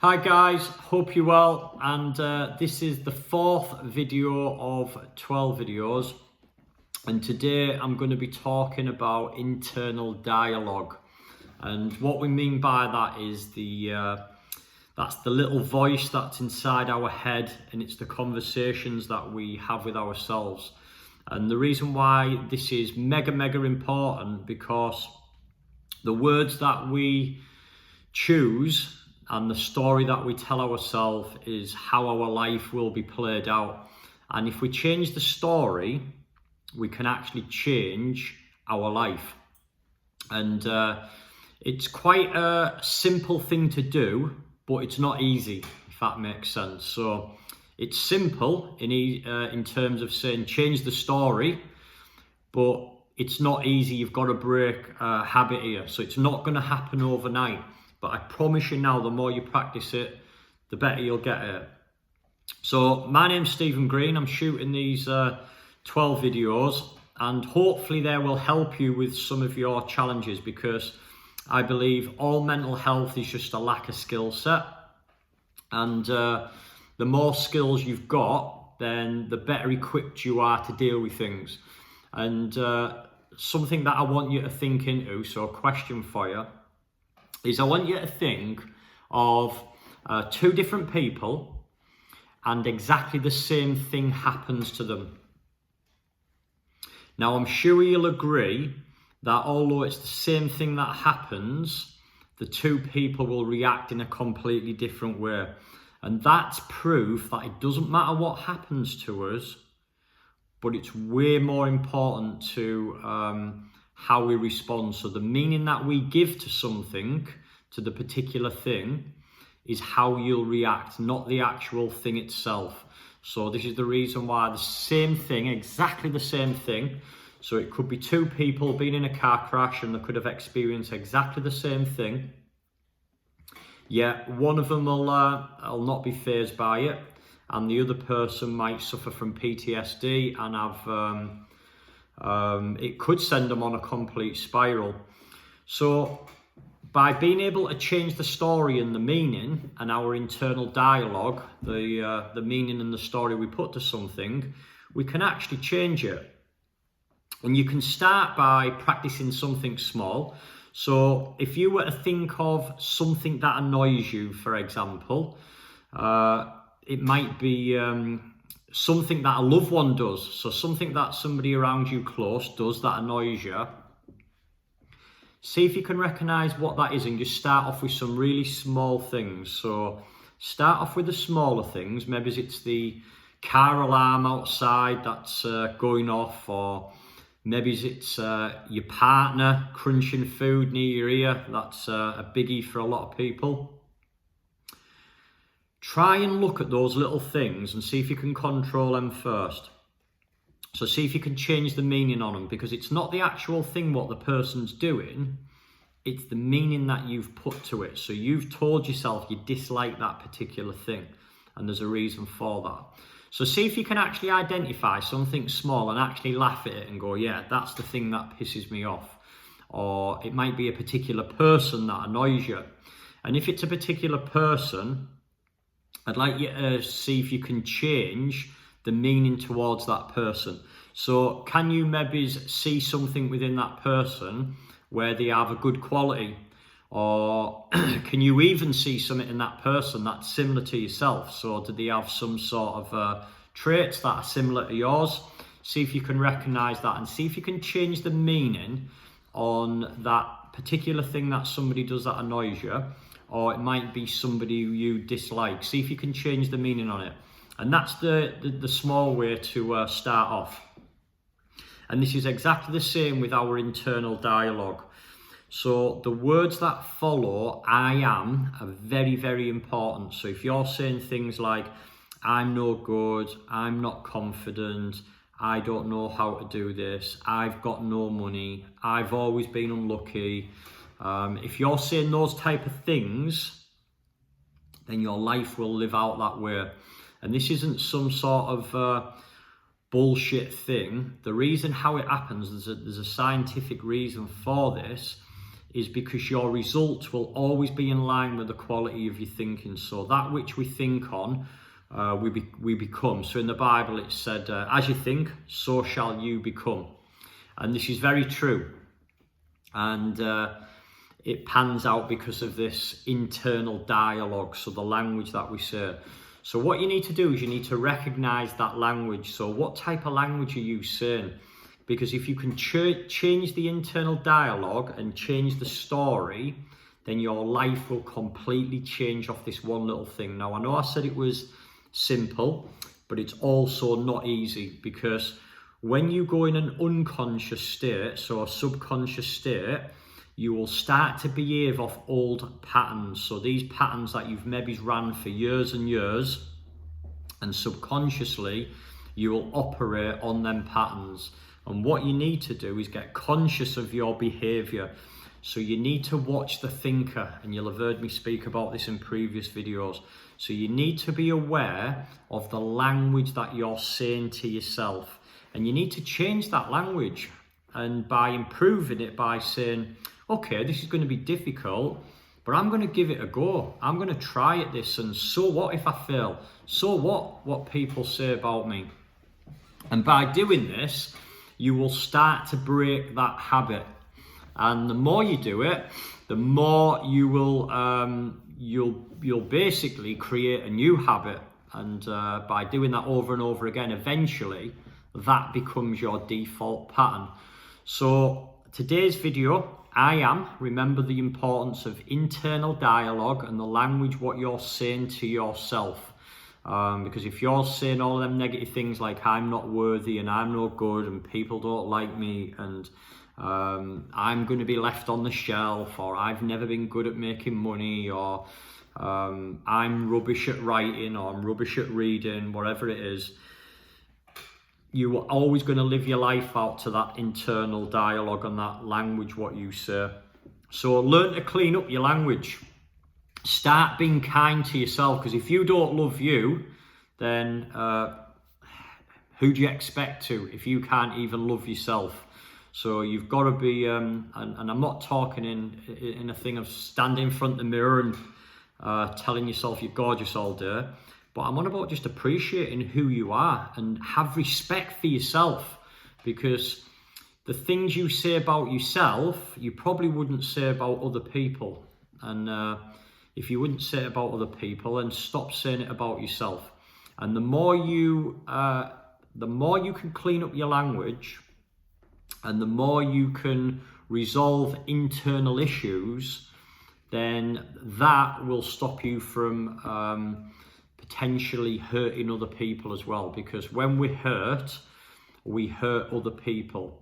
Hi guys, hope you're well, and this is the fourth video of 12 videos, and today I'm going to be talking about internal dialogue. And what we mean by that is that's the little voice that's inside our head, and it's the conversations that we have with ourselves. And the reason why this is mega important, because the words that we choose and the story that we tell ourselves is how our life will be played out. And if we change the story, we can actually change our life. And it's quite a simple thing to do, but it's not easy, if that makes sense. So it's simple in terms of saying change the story, but it's not easy. You've got to break a habit here. So it's not going to happen overnight. But I promise you now, the more you practice it, the better you'll get at it. So my name's Stephen Green. I'm shooting these 12 videos, and hopefully they will help you with some of your challenges, because I believe all mental health is just a lack of skill set. And the more skills you've got, then the better equipped you are to deal with things. And something that I want you to think into, so a question for you, is I want you to think of two different people and exactly the same thing happens to them. Now, I'm sure you'll agree that although it's the same thing that happens, the two people will react in a completely different way. And that's proof that it doesn't matter what happens to us, but it's way more important to how we respond. So the meaning that we give to something, to the particular thing, is how you'll react, not the actual thing itself. So this is the reason why the same thing, exactly the same thing. So it could be two people being in a car crash and they could have experienced exactly the same thing. Yeah, one of them will not be fazed by it, and the other person might suffer from PTSD and have it could send them on a complete spiral. So by being able to change the story and the meaning and our internal dialogue, the meaning and the story we put to something, we can actually change it. And you can start by practicing something small. So if you were to think of something that annoys you, for example, it might be something that a loved one does. So something that somebody around you close does that annoys you. See if you can recognize what that is, and just start off with some really small things. So start off with the smaller things. Maybe it's the car alarm outside that's going off, or maybe it's your partner crunching food near your ear. That's a biggie for a lot of people. Try and look at those little things and see if you can control them first. So see if you can change the meaning on them, because it's not the actual thing what the person's doing, it's the meaning that you've put to it. So you've told yourself you dislike that particular thing, and there's a reason for that. So see if you can actually identify something small and actually laugh at it and go, yeah, that's the thing that pisses me off. Or it might be a particular person that annoys you. And if it's a particular person, I'd like you to see if you can change the meaning towards that person. So can you maybe see something within that person where they have a good quality? Or can you even see something in that person that's similar to yourself? So do they have some sort of traits that are similar to yours? See if you can recognize that, and see if you can change the meaning on that particular thing that somebody does that annoys you. Or it might be somebody who you dislike. See if you can change the meaning on it. And that's the small way to start off. And this is exactly the same with our internal dialogue. So the words that follow I am are very important. So if you're saying things like, I'm no good, I'm not confident, I don't know how to do this, I've got no money, I've always been unlucky. If you're saying those type of things, then your life will live out that way. And this isn't some sort of bullshit thing. The reason how it happens, there's a scientific reason for this, is because your results will always be in line with the quality of your thinking. So that which we think on, we become. So in the Bible it said, as you think, so shall you become. And this is very true. And it pans out because of this internal dialogue, so the language that we say. So what you need to do is you need to recognize that language. So what type of language are you saying? Because if you can change the internal dialogue and change the story, then your life will completely change off this one little thing. Now, I know I said it was simple, but it's also not easy, because when you go in an unconscious state, so a subconscious state, you will start to behave off old patterns. So these patterns that you've maybe ran for years and years, and subconsciously you will operate on them patterns. And what you need to do is get conscious of your behavior. So you need to watch the thinker, and you'll have heard me speak about this in previous videos. So you need to be aware of the language that you're saying to yourself, and you need to change that language. And by improving it, by saying, okay, this is going to be difficult, but I'm going to give it a go. I'm going to try at this, and so what if I fail? So what people say about me? And by doing this, you will start to break that habit. And the more you do it, the more you will you'll basically create a new habit. And by doing that over and over again, eventually that becomes your default pattern. So today's video, remember the importance of internal dialogue and the language, what you're saying to yourself. Because if you're saying all of them negative things like I'm not worthy and I'm no good and people don't like me and I'm going to be left on the shelf, or I've never been good at making money, or I'm rubbish at writing, or I'm rubbish at reading, whatever it is, you are always going to live your life out to that internal dialogue and that language, what you say. So learn to clean up your language. Start being kind to yourself, because if you don't love you, then who do you expect to, if you can't even love yourself? So you've got to be, and I'm not talking in a thing of standing in front of the mirror and telling yourself you're gorgeous all day, but I'm on about just appreciating who you are and have respect for yourself, because the things you say about yourself, you probably wouldn't say about other people. And if you wouldn't say it about other people, then stop saying it about yourself. And the more you can clean up your language, and the more you can resolve internal issues, then that will stop you from potentially hurting other people as well. Because when we hurt other people.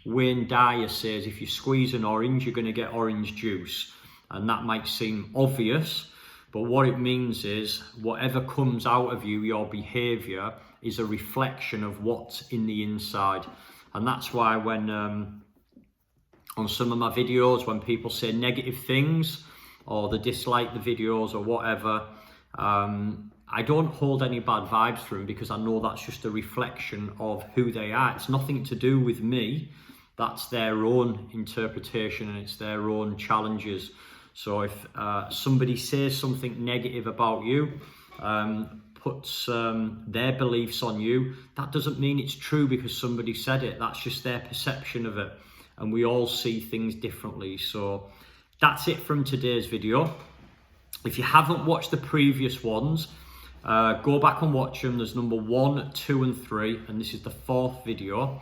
Wayne Dyer says if you squeeze an orange, you're going to get orange juice. And that might seem obvious, but what it means is whatever comes out of you, your behavior, is a reflection of what's in the inside. And that's why when on some of my videos, when people say negative things or they dislike the videos or whatever, I don't hold any bad vibes for them, because I know that's just a reflection of who they are. It's nothing to do with me. That's their own interpretation and it's their own challenges. So if somebody says something negative about you, puts their beliefs on you, that doesn't mean it's true because somebody said it. That's just their perception of it. And we all see things differently. So that's it from today's video. If you haven't watched the previous ones, go back and watch them. There's number 1, 2 and 3, and this is the 4th video.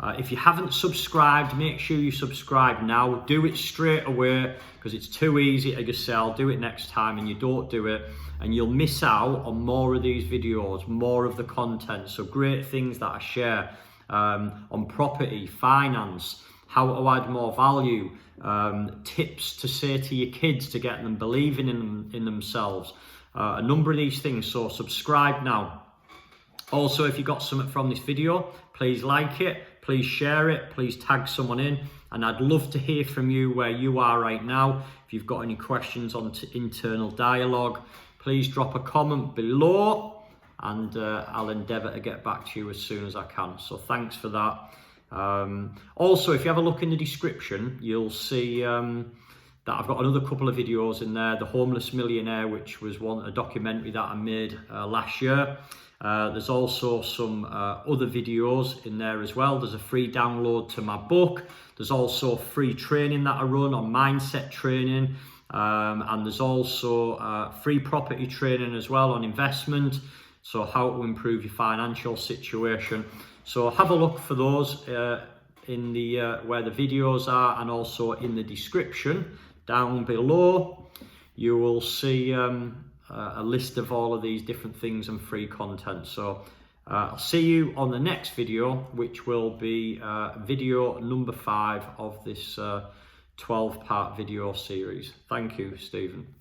If you haven't subscribed, make sure you subscribe now. Do it straight away, because it's too easy to just say I'll do it next time and you don't do it, and you'll miss out on more of these videos, more of the content. So great things that I share on property, finance, how to add more value, tips to say to your kids to get them believing in themselves, a number of these things. So subscribe now. Also, if you got something from this video, please like it, please share it, please tag someone in, and I'd love to hear from you where you are right now. If you've got any questions on internal dialogue, please drop a comment below, and I'll endeavour to get back to you as soon as I can. So thanks for that. Also, if you have a look in the description, you'll see that I've got another couple of videos in there. The Homeless Millionaire, which was a documentary that I made last year. There's also some other videos in there as well. There's a free download to my book. There's also free training that I run on mindset training. And there's also free property training as well on investment. So how to improve your financial situation. So have a look for those in the where the videos are, and also in the description down below. You will see a list of all of these different things and free content. So I'll see you on the next video, which will be video number 5 of this 12-part video series. Thank you, Stephen.